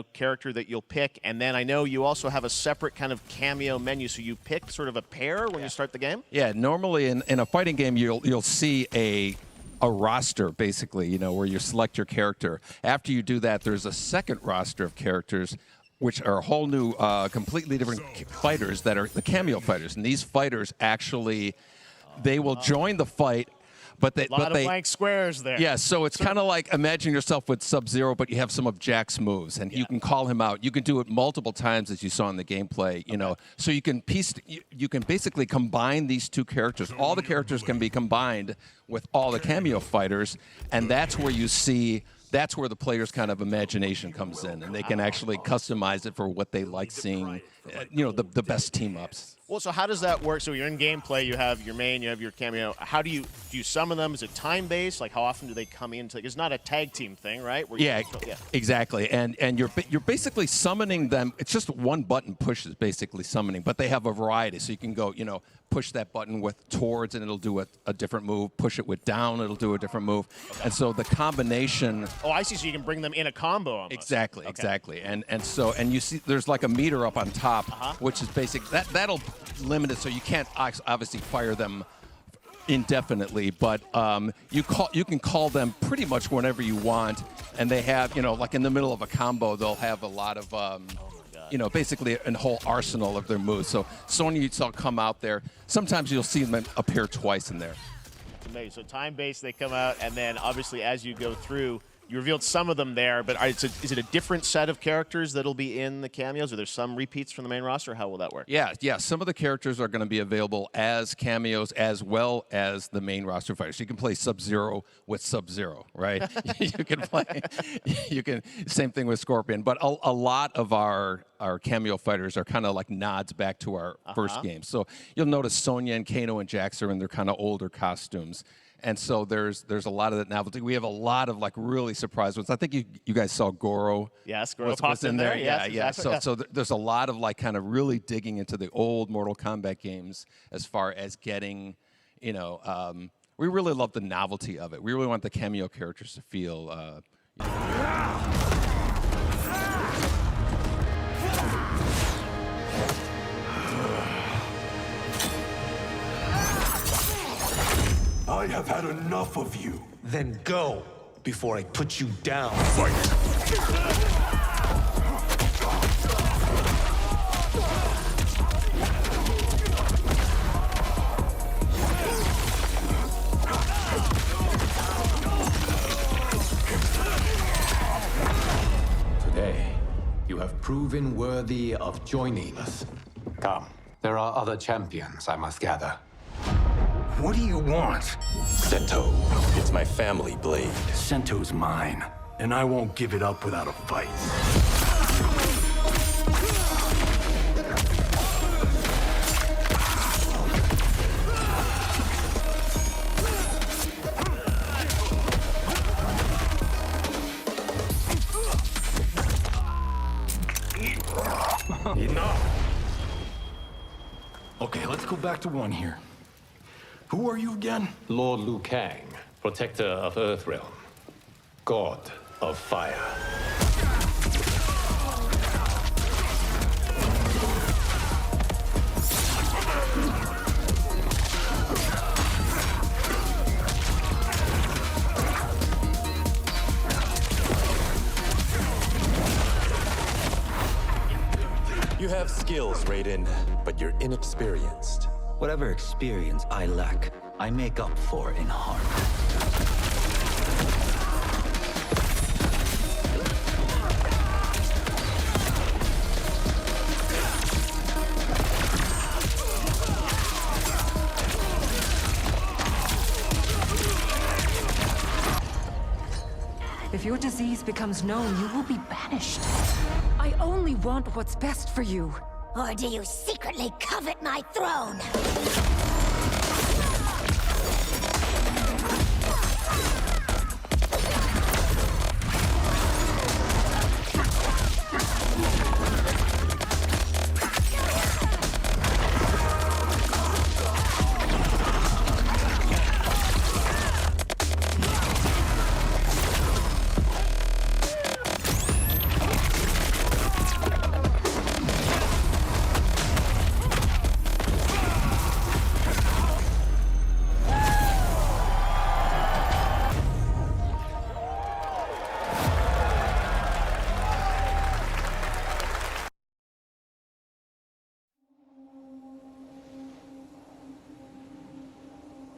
character that you'll pick, and then I know you also have a separate kind of cameo menu, so you pick sort of a pair when you start the game? Yeah, normally in a fighting game, you'll see a roster, basically, where you select your character. After you do that, there's a second roster of characters, which are a whole new, completely different fighters that are the cameo fighters. And these fighters actually, they will join the fight, but they... A lot of blank squares there. Yeah, so it's kind of like, imagine yourself with Sub-Zero, but you have some of Jack's moves, and you can call him out. You can do it multiple times, as you saw in the gameplay, So you can basically combine these two characters. All the characters can be combined with all the cameo fighters, and that's where you see... That's where the player's kind of imagination comes in, and they can actually customize it for what they like seeing, the best team-ups. Well, so how does that work? So you're in gameplay, you have your main, you have your cameo. How do you summon them? Is it time-based? Like, how often do they come in? It's not a tag team thing, right? Exactly. And you're basically summoning them. It's just one button push is basically summoning, but they have a variety. So you can go, push that button with towards, and it'll do a different move. Push it with down, it'll do a different move. Okay. And so the combination... Oh, I see. So you can bring them in a combo almost. Exactly. And you see there's like a meter up on top, which is basic. That'll limit it, so you can't obviously fire them indefinitely, but you can call them pretty much whenever you want, and they have, like in the middle of a combo, they'll have a lot of basically a whole arsenal of their moves. So Sonya, you saw come out there. Sometimes you'll see them appear twice in there. It's amazing. So time-based, they come out, and then obviously as you go through, you revealed some of them there, but is it a different set of characters that'll be in the cameos? Are there some repeats from the main roster? How will that work? Yeah. Some of the characters are going to be available as cameos as well as the main roster fighters. You can play Sub-Zero with Sub-Zero, right? Same thing with Scorpion. But a lot of our cameo fighters are kind of like nods back to our first game. So you'll notice Sonya and Kano and Jax are in their kind of older costumes. And so there's a lot of that novelty. We have a lot of really surprise ones. I think you guys saw Goro. Yes, Goro popped in there. Yeah. Exactly. So there's a lot of kind of really digging into the old Mortal Kombat games as far as getting, we really love the novelty of it. We really want the cameo characters to feel. I have had enough of you. Then go, before I put you down. Fight! Today, you have proven worthy of joining us. Come, there are other champions I must gather. What do you want? Sento. It's my family blade. Sento's mine, and I won't give it up without a fight. Enough! Okay, let's go back to one here. Who are you again? Lord Liu Kang, protector of Earthrealm, god of fire. You have skills, Raiden, but you're inexperienced. Whatever experience I lack, I make up for in heart. If your disease becomes known, you will be banished. I only want what's best for you. Or do you secretly covet my throne?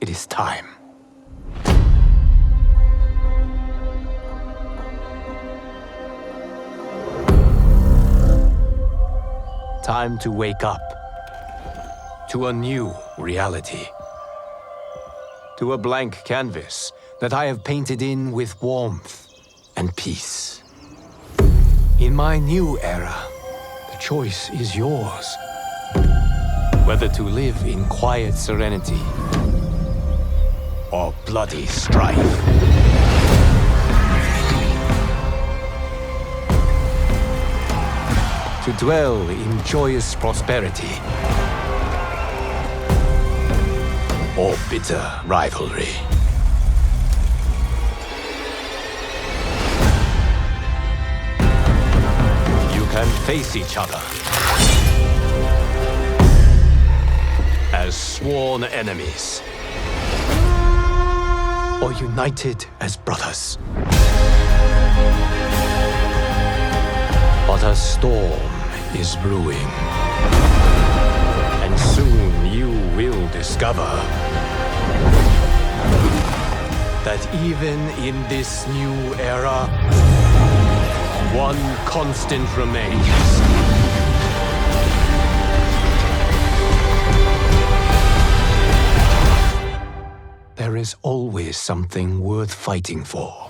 it is time. Time to wake up to a new reality. To a blank canvas that I have painted in with warmth and peace. In my new era, the choice is yours. Whether to live in quiet serenity or bloody strife. To dwell in joyous prosperity or bitter rivalry. You can face each other as sworn enemies, or united as brothers. But a storm is brewing, and soon you will discover that even in this new era, one constant remains. There is always something worth fighting for.